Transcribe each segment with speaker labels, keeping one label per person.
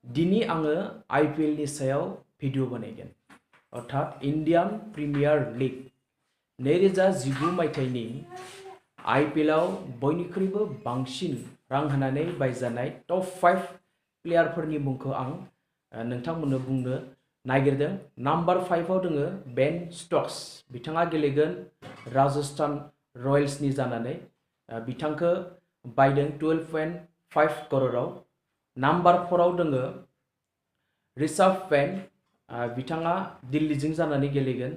Speaker 1: दिनै आङो IPL नि सायाव भिडिअ बानायगोन अर्थात इन्डियान प्रिमियार लिग 2019 मायथाइनि IPL आव बयनिख्रुइबो बांसिन रां होनानै बायजानाय टप 5 प्लेयारफोरनि मुंखौ आं नोंथांमोननो बुंनो नागिरदों। नाम्बार 5 आव दङ बेन स्टक्स। बिथाङा गेलेगोन राजस्थान रयेल्सनि जानानै बिथांखौ बायदों 12.5 करोड़आव। नाम्बार 4 आव दङ rishabh बिथाङा दिल्लीजों जानानै गेलेगोन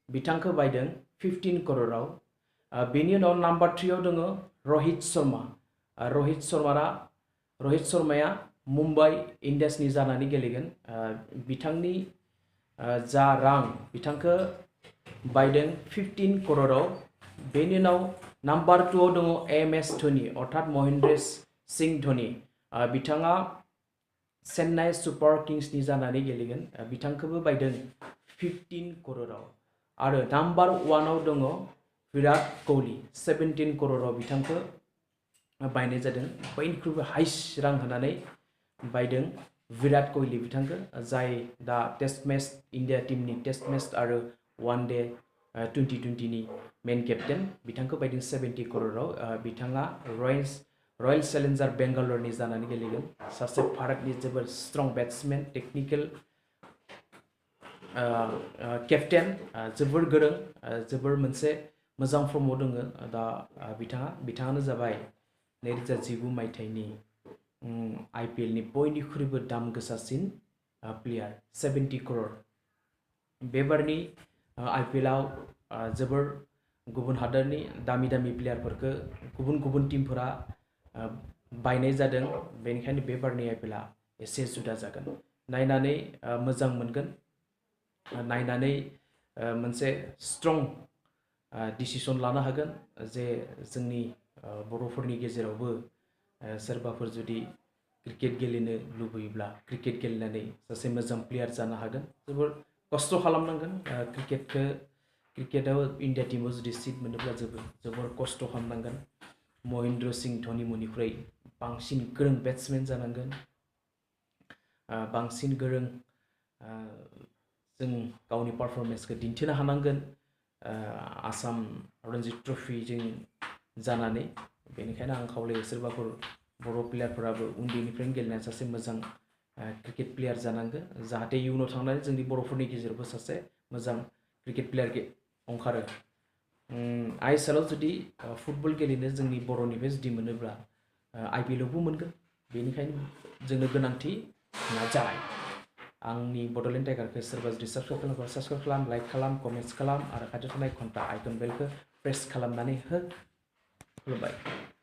Speaker 1: बिथांखौ बायदों 15 करोड़आव। बेनि उनाव नाम्बार 3 आव दङ रोहित शर्मा। रोहित शर्माया मुम्बाइ इंडियन्सनि जानानै गेलेगोन बिथांनि जा रां बिथांखौ बायदों 15 करोड़आव। बेनि उनाव नाम्बार 2 आव दङ MS धोनी अर्थात महेंद्र सिंह धोनी। बिथाङा चेन्नाई सुपर किंग्सनि जानानै गेलेगोन बिथांखौबो बायदों 15 करोड़आव। आरो नाम्बार 1 आव दङ विराट kohli 17 करोड़आव बिथांखौ बायनाय जादों। बयनिख्रुइबो हाइस्ट रां होनानै बायदों विराट kohli बिथांखौ जाय दा टेस्ट मैच इंडिया टीमनि टेस्ट मैच आरो वन डे 2020 नि मेन कैप्टेन बिथांखौ बायदों 70 करोड़आव। बिथाङा रॉयल चैलेंजर बेंगालोरनि जानानै गेलेगोन सासे भारतनि जोबोर स्ट्रं बैट्समैन टेक्निकल कैप्टेन जोबोर गोरों जोबोर मोनसे मोजां फर्मआव दङ दा बिथाङानो जाबाय 2019 मायथाइनि IPL नि बयनिख्रुइबो दाम गोसासिन प्लेयार 70 करोड़। बेबारनि IPL आव जोबोर गुबुन हादोरनि दामि प्लेयारफोरखौ गुबुन टीमफोरा बायनाय जादों बेनिखायनो बेबारनि IPL आ एसे जुदा जागोन। नायनानै मोजां मोनगोन नायनानै मोनसे स्ट्रं डिसिसन लानो हागोन जे जोंनि बर'फोरनि गेजेरावबो सोरबाफोर जुदि क्रिकेट गेलेनो लुबैयोब्ला क्रिकेट गेलेनानै सासे मोजां प्लेयार जानो हागोन। जोबोर खस्थ' खालामनांगोन क्रिकेटआव इंडिया टीमाव जुदि सीट मोनोब्ला जोबोर खस्थ' खालामनांगोन। महेंद्र सिंह धोनी मोननिख्रुइ बांसिन गोरों बैट्समैन जानांगोन बांसिन गोरों जों गावनि पारफरमेंसखौ दिन्थिनो हानांगोन आसाम रणजी ट्रफिजों जानानै। बेनिखायनो आं खावलायो सोरबाफोर बर' प्लेयारफोराबो उन्दैनिफ्रायनो गेलेनाय सासे मोजां क्रिकेट प्लेयार जानांगोन जाहाथे इयुनाव थांनानै जोंनि बर'फोरनि गेजेरावबो सासे मोजां क्रिकेट प्लेयार ओंखारो। ISL आव जुदि फुटबल गेलेनो जोंनि बर'निफ्राय जुदि मोनोब्ला IPL आवबो मोनगोन बेनिखायनो जोंनो गोनांथि नाजाय। आंनि बड'लेण्ड टाइगारखौ सोरबा जुदि साबस्क्राइब खालाम लाइक खालाम कमेन्ट्स खालाम आरो खाथियाव थानाय घन्टा आइकन बेलखौ प्रेस खालामनानै हो। खुलुमबाय।